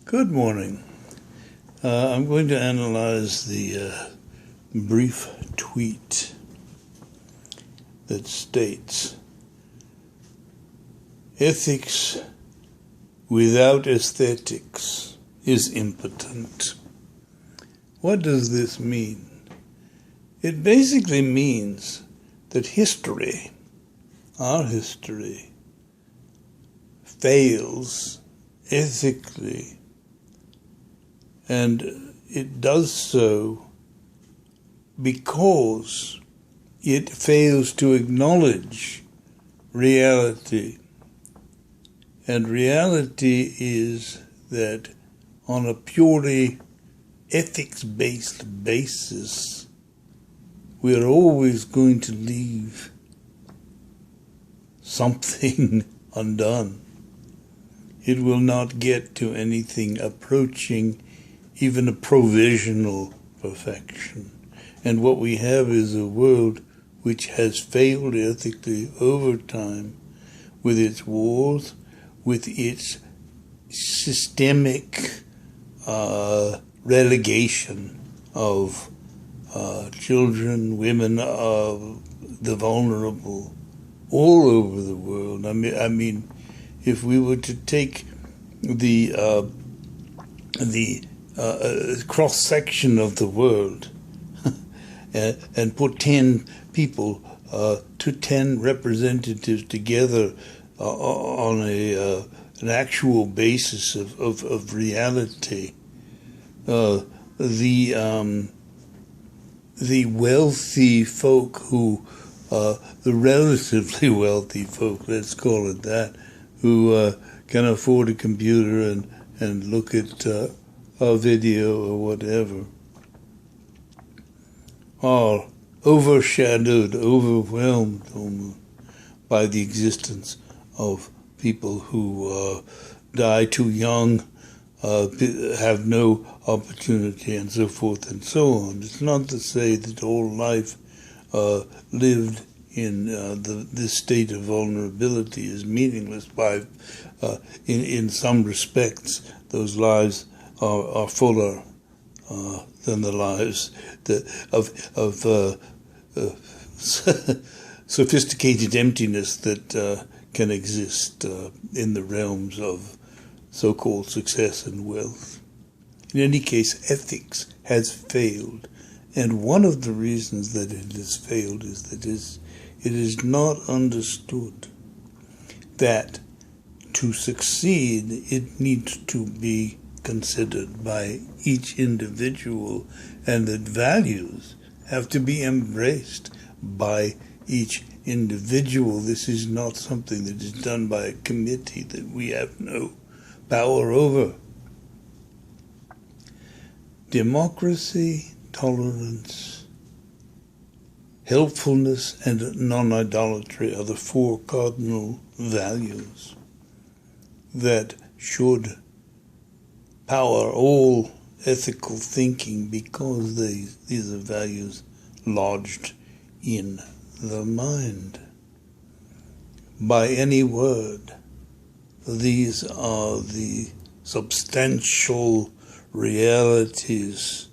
Good morning. I'm going to analyze the brief tweet that states, "Ethics without aesthetics is impotent." What does this mean? It basically means that history, our history, fails ethically, and it does so because it fails to acknowledge reality. And reality is that on a purely ethics-based basis, we're always going to leave something undone. It will not get to anything approaching even a provisional perfection. And what we have is a world which has failed ethically over time, with its wars, with its systemic relegation of children, women, the vulnerable, all over the world. I mean, if we were to take the cross-section of the world and put 10 people, 10 representatives together on an actual basis of reality, the wealthy folk who, the relatively wealthy folk, let's call it that, who can afford a computer and look at a video or whatever, are overshadowed, overwhelmed almost by the existence of people who die too young, have no opportunity, and so forth and so on. It's not to say that all life lived in this state of vulnerability is meaningless. In some respects, those lives are fuller than the lives of sophisticated emptiness that can exist in the realms of so-called success and wealth. In any case, ethics has failed, and one of the reasons that it has failed is that it is not understood that to succeed, it needs to be considered by each individual, and that values have to be embraced by each individual. This is not something that is done by a committee that we have no power over. Democracy, tolerance, helpfulness, and non-idolatry are the four cardinal values that should power all ethical thinking, because these are values lodged in the mind. By any word, these are the substantial realities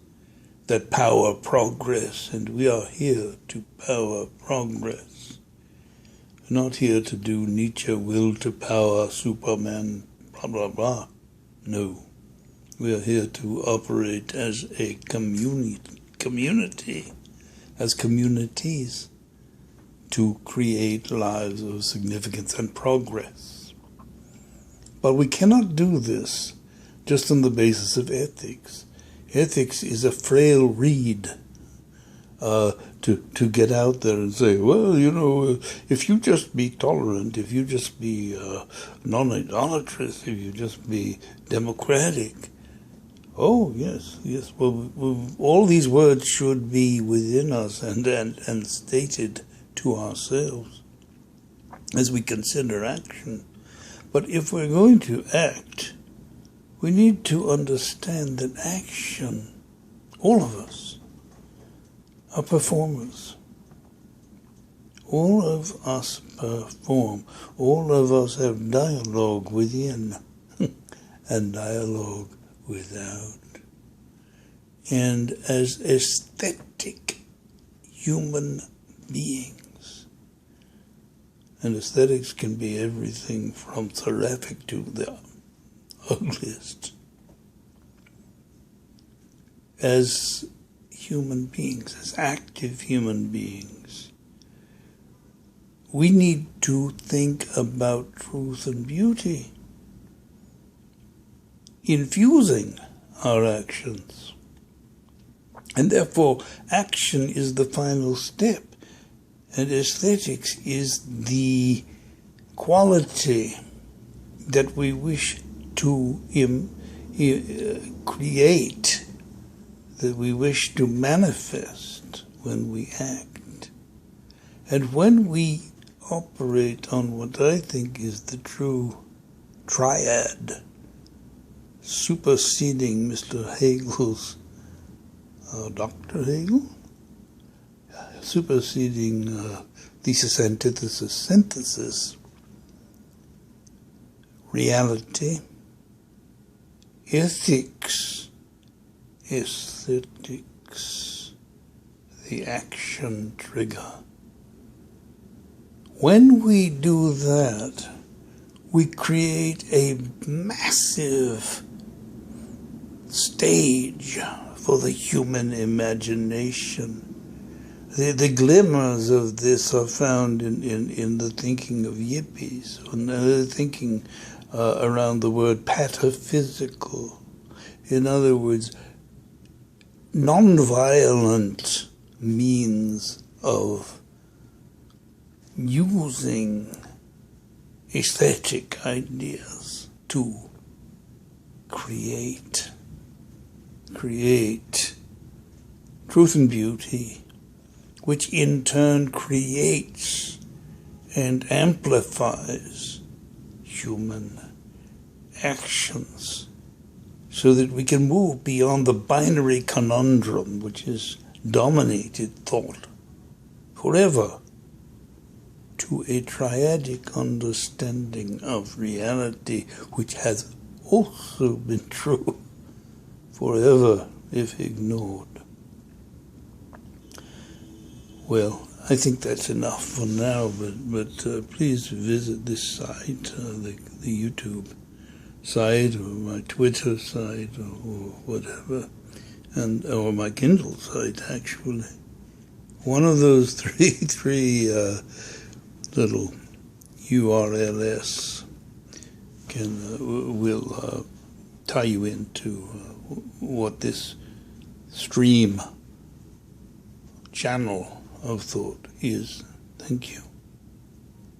that power progress, and we are here to power progress. We're not here to do Nietzsche will to power, Superman, blah, blah, blah. No. We are here to operate as a community, as communities, to create lives of significance and progress. But we cannot do this just on the basis of ethics. Ethics is a frail reed to get out there and say, well, you know, if you just be tolerant, if you just be non-idolatrous, if you just be democratic. Oh, yes. Well, all these words should be within us and stated to ourselves as we consider action. But if we're going to act, we need to understand that action, all of us, are performers. All of us perform. All of us have dialogue within and dialogue without. And as aesthetic human beings, and aesthetics can be everything from terrific to the ugliest, as human beings, as active human beings, we need to think about truth and beauty, infusing our actions. And therefore, action is the final step, and aesthetics is the quality that we wish to create, that we wish to manifest when we act. And when we operate on what I think is the true triad, superseding Mr. Hegel's, Dr. Hegel? Superseding thesis, antithesis, synthesis, reality, ethics, aesthetics, the action trigger. When we do that, we create a massive stage for the human imagination. The glimmers of this are found in the thinking of yippies, and the thinking around the word pataphysical. In other words, non-violent means of using aesthetic ideas to create truth and beauty, which in turn creates and amplifies human actions, so that we can move beyond the binary conundrum which has dominated thought forever, to a triadic understanding of reality, which has also been true forever if ignored. Well, I think that's enough for now, but please visit this site, the YouTube site, or my Twitter site, or whatever, or my Kindle site, actually. One of those three little URLs will tie you into what this stream channel of thought is. Thank you.